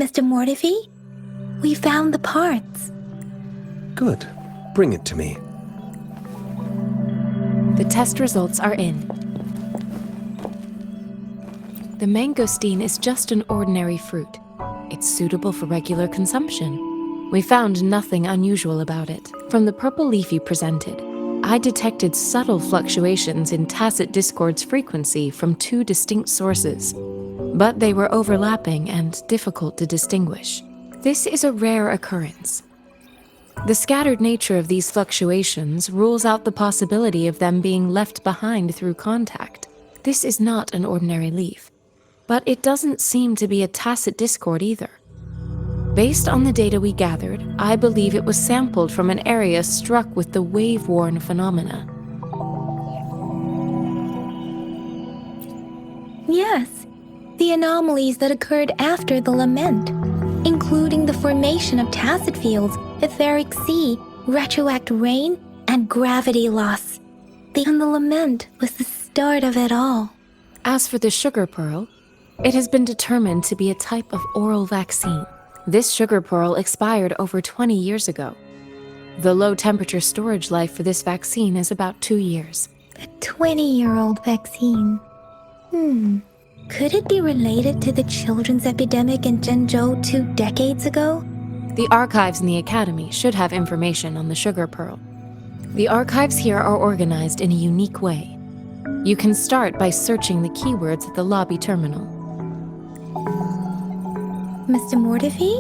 Mr. Mortifi, we found the parts. Good. Bring it to me. The test results are in. The mangosteen is just an ordinary fruit. It's suitable for regular consumption. We found nothing unusual about it. From the purple leaf you presented, I detected subtle fluctuations in tacit discord's frequency from two distinct sources, but they were overlapping and difficult to distinguish. This is a rare occurrence. The scattered nature of these fluctuations rules out the possibility of them being left behind through contact. This is not an ordinary leaf, but it doesn't seem to be a tacit discord either. Based on the data we gathered, I believe it was sampled from an area struck with the wave-worn phenomena. Yes, the anomalies that occurred after the lament, including the formation of tacit fields, etheric sea, retroact rain, and gravity loss. The lament was the start of it all. As for the sugar pearl, it has been determined to be a type of oral vaccine. This sugar pearl expired over 20 years ago. The low-temperature storage life for this vaccine is about 2 years. A 20-year-old vaccine. Could it be related to the children's epidemic in Zhenzhou 2 decades ago? The archives in the Academy should have information on the sugar pearl. The archives here are organized in a unique way. You can start by searching the keywords at the lobby terminal. Mr. Mortifi?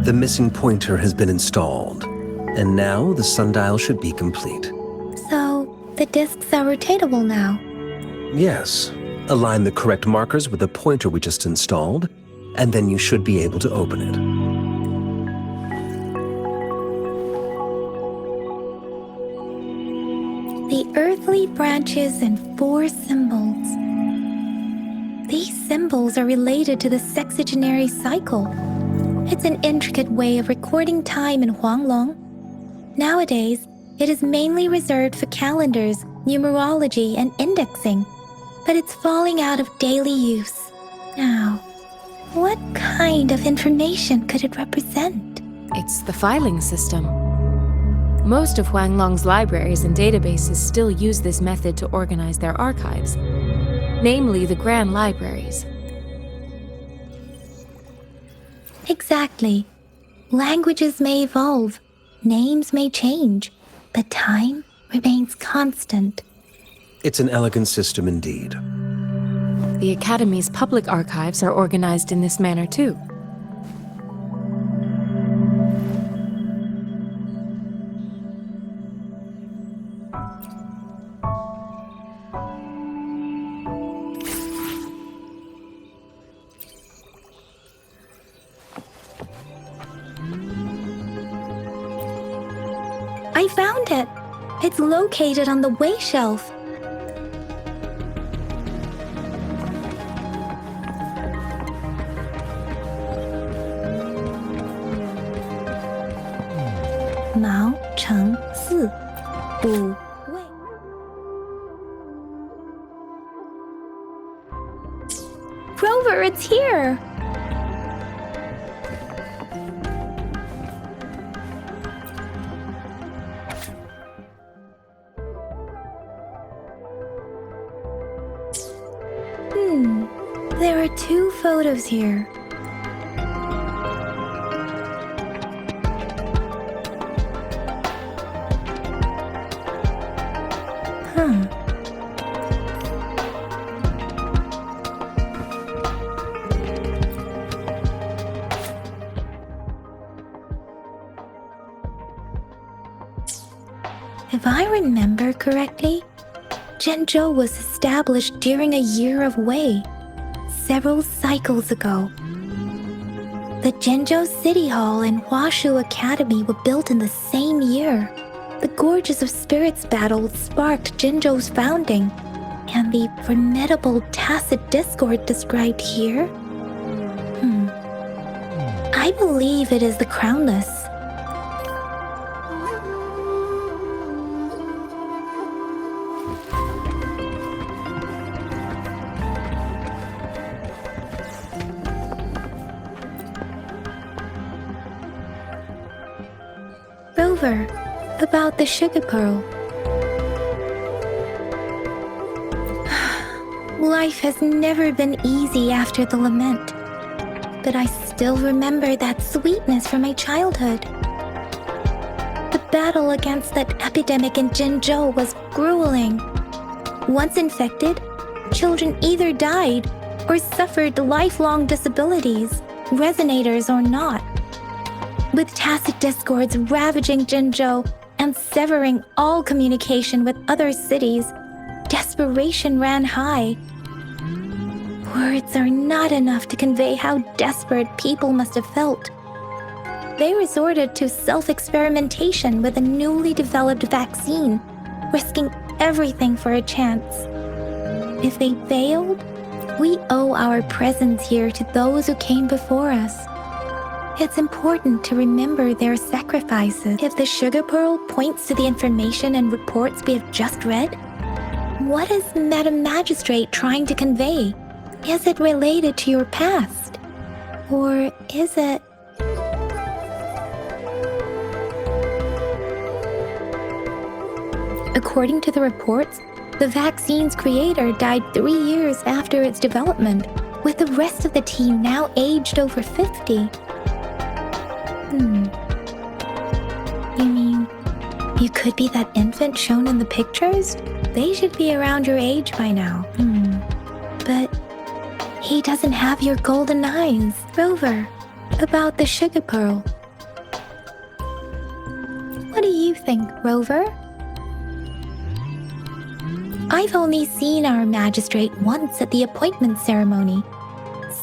The missing pointer has been installed, and now the sundial should be complete. So, the discs are rotatable now? Yes. Align the correct markers with the pointer we just installed, and then you should be able to open it. The earthly branches and 4 symbols. These symbols are related to the sexagenary cycle. It's an intricate way of recording time in Huanglong. Nowadays, it is mainly reserved for calendars, numerology, and indexing, but it's falling out of daily use. Now, what kind of information could it represent? It's the filing system. Most of Huanglong's libraries and databases still use this method to organize their archives, namely the Grand Libraries. Exactly. Languages may evolve, names may change, but time remains constant. It's an elegant system indeed. The Academy's public archives are organized in this manner too. I found it. It's located on the way shelf. Mao Cheng Si Bu Wei. Grover, it's here! There are 2 photos here. If I remember correctly, Zhenzhou was established during a year of Wei, several cycles ago. The Zhenzhou City Hall and Huashu Academy were built in the same year. The Gorges of Spirits battle sparked Zhenzhou's founding, and the formidable tacit discord described here? I believe it is the Crownless. Rover, about the sugar pearl. Life has never been easy after the lament, but I still remember that sweetness from my childhood. The battle against that epidemic in Jinzhou was grueling. Once infected, children either died or suffered lifelong disabilities, resonators or not. With tacit discords ravaging Jinzhou and severing all communication with other cities, desperation ran high. Words are not enough to convey how desperate people must have felt. They resorted to self-experimentation with a newly developed vaccine, risking everything for a chance. If they failed, we owe our presence here to those who came before us. It's important to remember their sacrifices. If the sugar pearl points to the information and reports we have just read, what is Madam Magistrate trying to convey? Is it related to your past? Or is it... According to the reports, the vaccine's creator died 3 years after its development, with the rest of the team now aged over 50. You mean, you could be that infant shown in the pictures? They should be around your age by now. But he doesn't have your golden eyes. Rover, about the sugar pearl. What do you think, Rover? I've only seen our magistrate once at the appointment ceremony,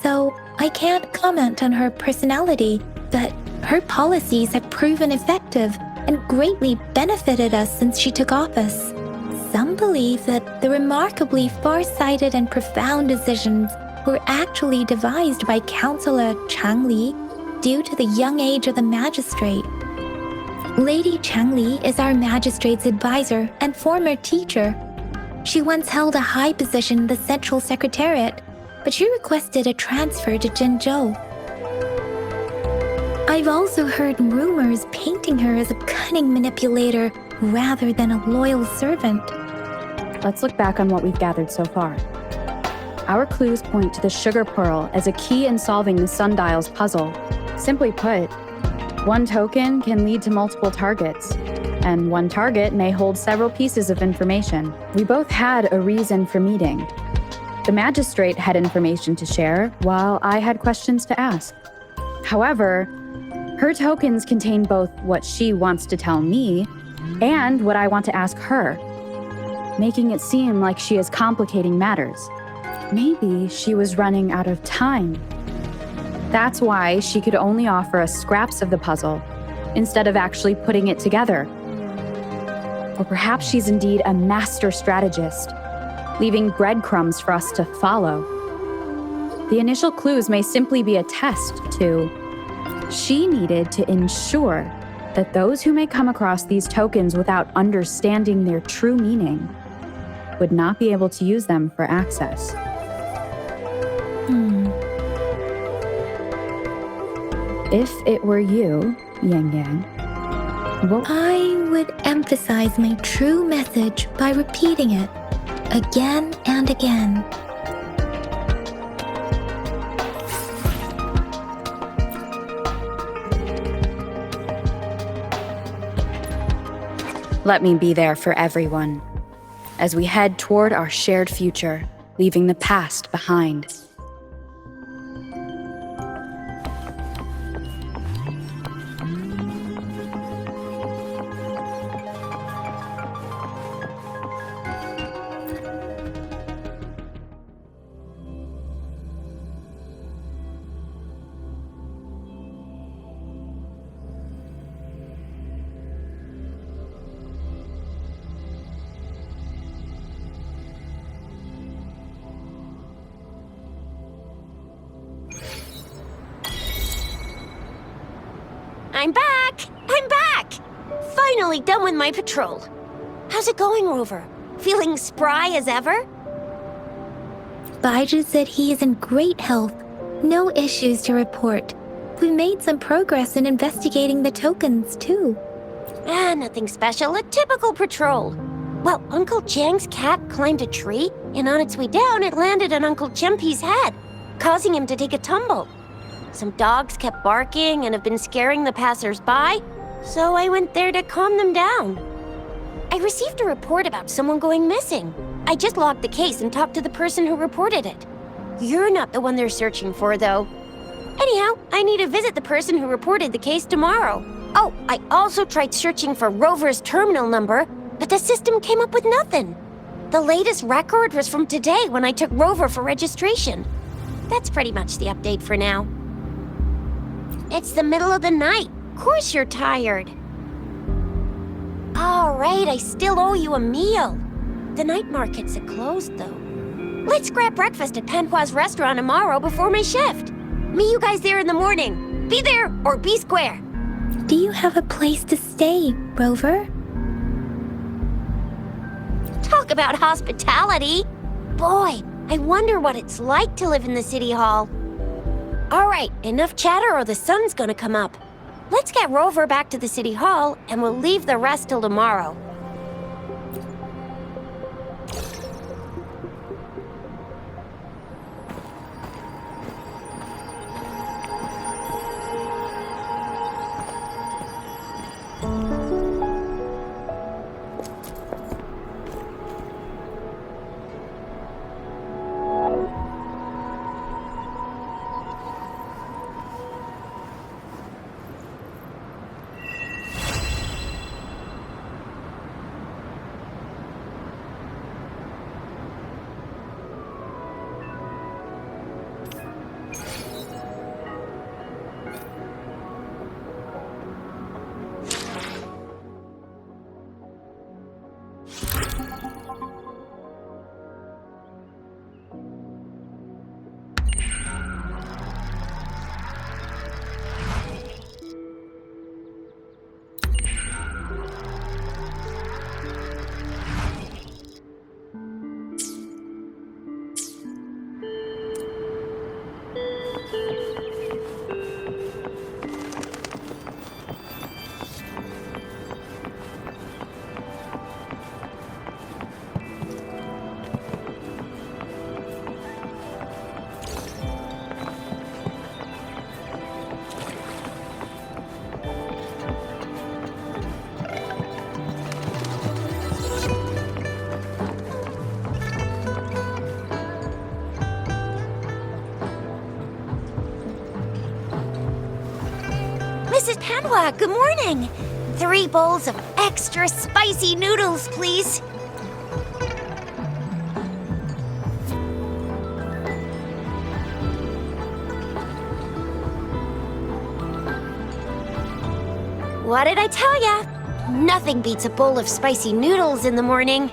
so I can't comment on her personality, but her policies have proven effective and greatly benefited us since she took office. Some believe that the remarkably far-sighted and profound decisions were actually devised by Councillor Changli due to the young age of the magistrate. Lady Changli is our magistrate's advisor and former teacher. She once held a high position in the Central Secretariat, but she requested a transfer to Jinzhou. I've also heard rumors painting her as a cunning manipulator rather than a loyal servant. Let's look back on what we've gathered so far. Our clues point to the sugar pearl as a key in solving the sundial's puzzle. Simply put, one token can lead to multiple targets, and one target may hold several pieces of information. We both had a reason for meeting. The magistrate had information to share, while I had questions to ask. However, her tokens contain both what she wants to tell me and what I want to ask her, making it seem like she is complicating matters. Maybe she was running out of time. That's why she could only offer us scraps of the puzzle, instead of actually putting it together. Or perhaps she's indeed a master strategist, leaving breadcrumbs for us to follow. The initial clues may simply be a test to... She needed to ensure that those who may come across these tokens without understanding their true meaning would not be able to use them for access. If it were you, Yang Yang, what... I would emphasize my true message by repeating it again and again. Let me be there for everyone, as we head toward our shared future, leaving the past behind. I'm back! I'm back! Finally done with my patrol. How's it going, Rover? Feeling spry as ever? Baiju said he is in great health. No issues to report. We made some progress in investigating the tokens, too. Nothing special, a typical patrol. Well, Uncle Chang's cat climbed a tree, and on its way down, it landed on Uncle Chempi's head, causing him to take a tumble. Some dogs kept barking and have been scaring the passers-by, so I went there to calm them down. I received a report about someone going missing. I just logged the case and talked to the person who reported it. You're not the one they're searching for, though. Anyhow, I need to visit the person who reported the case tomorrow. Oh, I also tried searching for Rover's terminal number, but the system came up with nothing. The latest record was from today when I took Rover for registration. That's pretty much the update for now. It's the middle of the night. Of course you're tired. All right, I still owe you a meal. The night markets are closed, though. Let's grab breakfast at Panhua's restaurant tomorrow before my shift. Meet you guys there in the morning. Be there or be square. Do you have a place to stay, Rover? Talk about hospitality. Boy, I wonder what it's like to live in the city hall. All right, enough chatter or the sun's gonna come up. Let's get Rover back to the city hall and we'll leave the rest till tomorrow. Mrs. Panhua, good morning. 3 bowls of extra spicy noodles, please. What did I tell ya? Nothing beats a bowl of spicy noodles in the morning.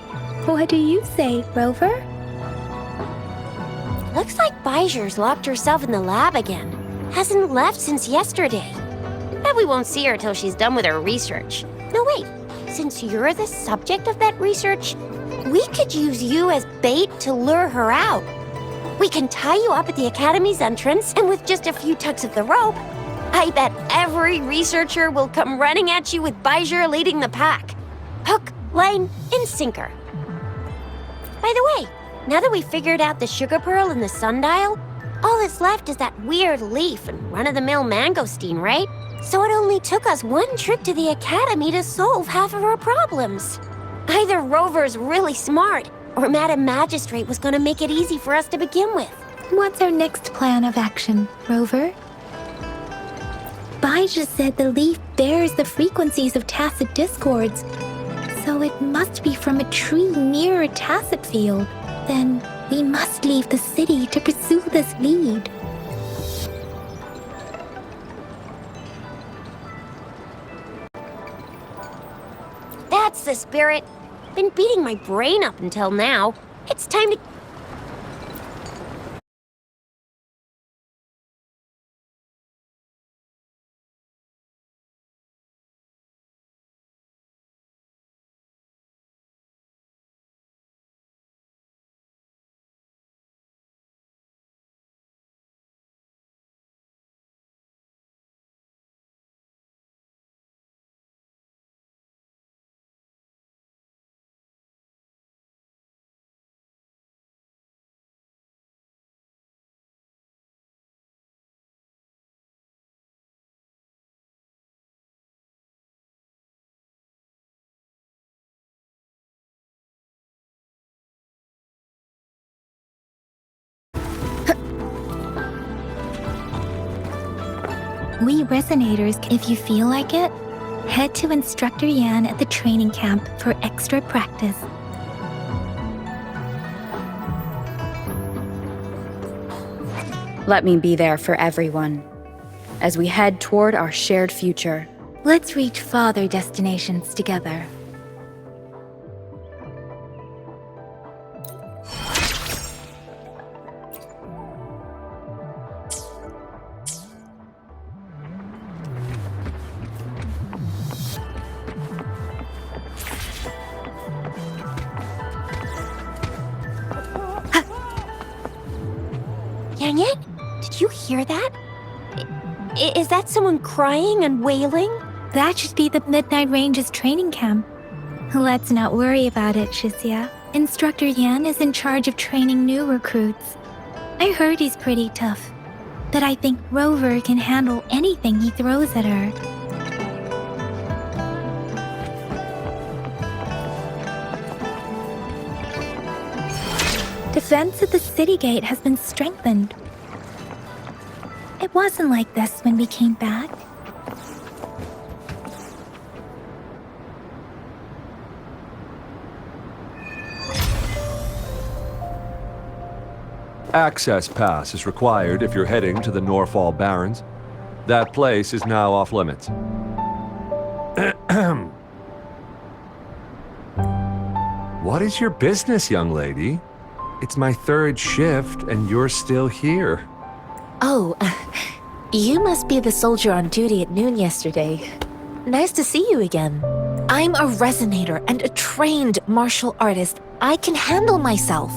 What do you say, Rover? Looks like Bijou's locked herself in the lab again. Hasn't left since yesterday. Bet we won't see her till she's done with her research. No, wait. Since you're the subject of that research, we could use you as bait to lure her out. We can tie you up at the Academy's entrance, and with just a few tugs of the rope, I bet every researcher will come running at you with Bijou leading the pack. Hook, line, and sinker. By the way, now that we figured out the sugar pearl and the sundial, all that's left is that weird leaf and run-of-the-mill mangosteen, right? So it only took us 1 trip to the Academy to solve half of our problems. Either Rover's really smart, or Madam Magistrate was gonna make it easy for us to begin with. What's our next plan of action, Rover? Bijou said the leaf bears the frequencies of tacit discords, so it must be from a tree near a tacit field. Then we must leave the city to pursue this lead. That's the spirit. Been beating my brain up until now. It's time to We resonators, if you feel like it, head to Instructor Yan at the training camp for extra practice. Let me be there for everyone as we head toward our shared future. Let's reach farther destinations together. Yang Yang, did you hear that? Is that someone crying and wailing? That should be the Midnight Ranges training camp. Let's not worry about it, Shixia. Instructor Yan is in charge of training new recruits. I heard he's pretty tough, but I think Rover can handle anything he throws at her. Defense at the city gate has been strengthened. It wasn't like this when we came back. Access pass is required if you're heading to the Norfall Barrens. That place is now off limits. What is your business, young lady? It's my third shift and you're still here. Oh, you must be the soldier on duty at noon yesterday. Nice to see you again. I'm a resonator and a trained martial artist. I can handle myself.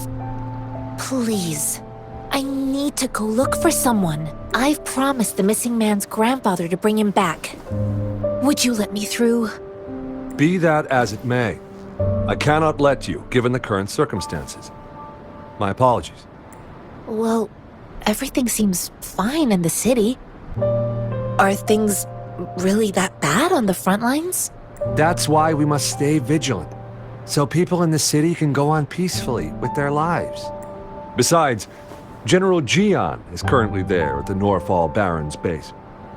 Please, I need to go look for someone. I've promised the missing man's grandfather to bring him back. Would you let me through? Be that as it may, I cannot let you, given the current circumstances. My apologies. Well, everything seems fine in the city. Are things really that bad on the front lines? That's why we must stay vigilant, so people in the city can go on peacefully with their lives. Besides, General Jian is currently there at the Norfall Barrens base.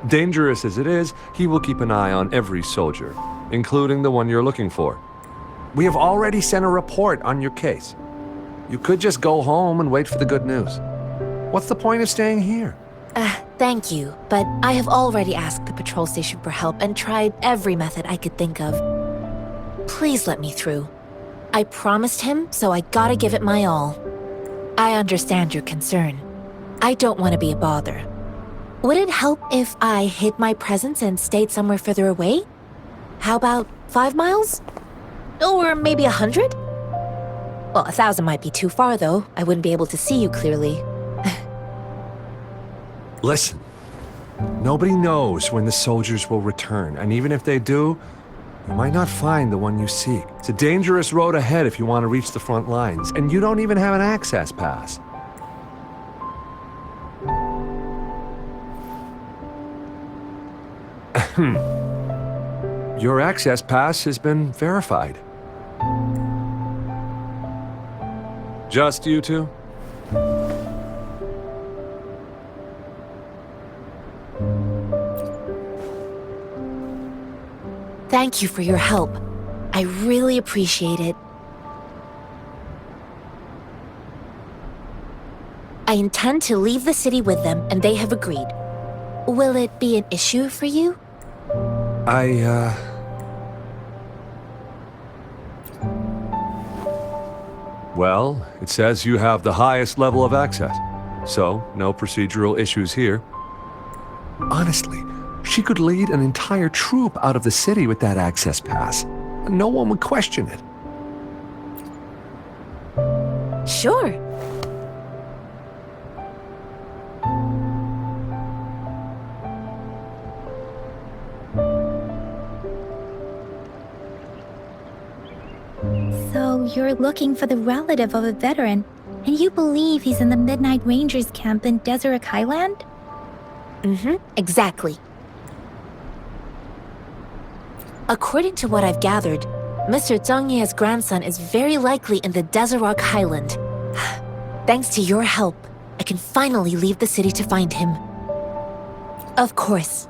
Dangerous as it is, he will keep an eye on every soldier, including the one you're looking for. We have already sent a report on your case. You could just go home and wait for the good news. What's the point of staying here? Thank you, but I have already asked the patrol station for help and tried every method I could think of. Please let me through. I promised him, so I gotta give it my all. I understand your concern. I don't want to be a bother. Would it help if I hid my presence and stayed somewhere further away? How about 5 miles? Or maybe 100? Well, 1,000 might be too far, though. I wouldn't be able to see you clearly. Listen, nobody knows when the soldiers will return, and even if they do, you might not find the one you seek. It's a dangerous road ahead if you want to reach the front lines, and you don't even have an access pass. Your access pass has been verified. Just you two? Thank you for your help. I really appreciate it. I intend to leave the city with them, and they have agreed. Will it be an issue for you? Well, it says you have the highest level of access, so no procedural issues here. Honestly, she could lead an entire troop out of the city with that access pass. No one would question it. Sure. So you're looking for the relative of a veteran, and you believe he's in the Midnight Rangers camp in Deseret Highland? Exactly. According to what I've gathered, Mr. Zhang Ye's grandson is very likely in the Deseret Highland. Thanks to your help, I can finally leave the city to find him. Of course,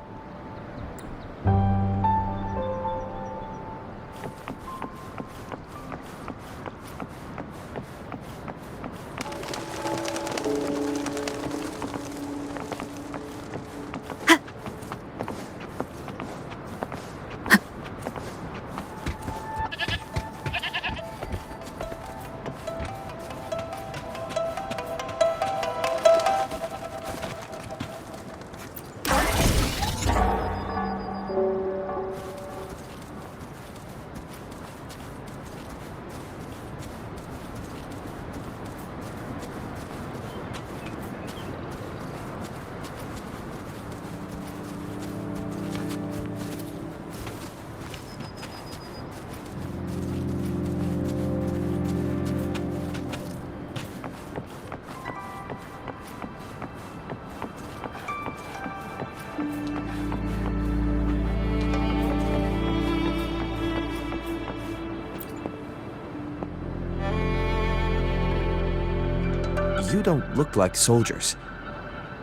You don't look like soldiers.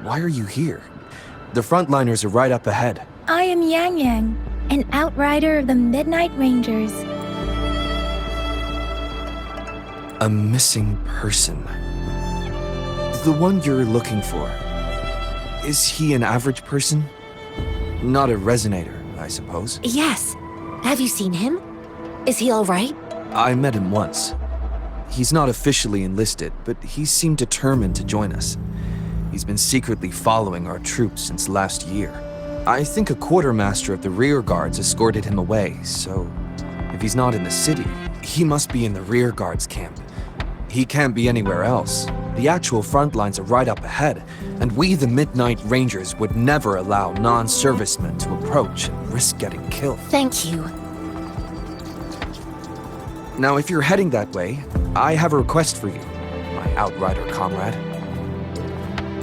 Why are you here? The frontliners are right up ahead. I am Yang Yang, an outrider of the Midnight Rangers. A missing person. The one you're looking for. Is he an average person? Not a resonator, I suppose. Yes. Have you seen him? Is he all right? I met him once. He's not officially enlisted, but he seemed determined to join us. He's been secretly following our troops since last year. I think a quartermaster of the rear guards escorted him away, so if he's not in the city, he must be in the rear guards camp. He can't be anywhere else. The actual front lines are right up ahead, and we, the Midnight Rangers, would never allow non-servicemen to approach and risk getting killed. Thank you. Now, if you're heading that way, I have a request for you, my outrider comrade.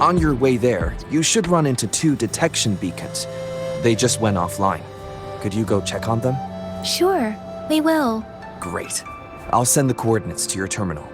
On your way there, you should run into 2 detection beacons. They just went offline. Could you go check on them? Sure, we will. Great. I'll send the coordinates to your terminal.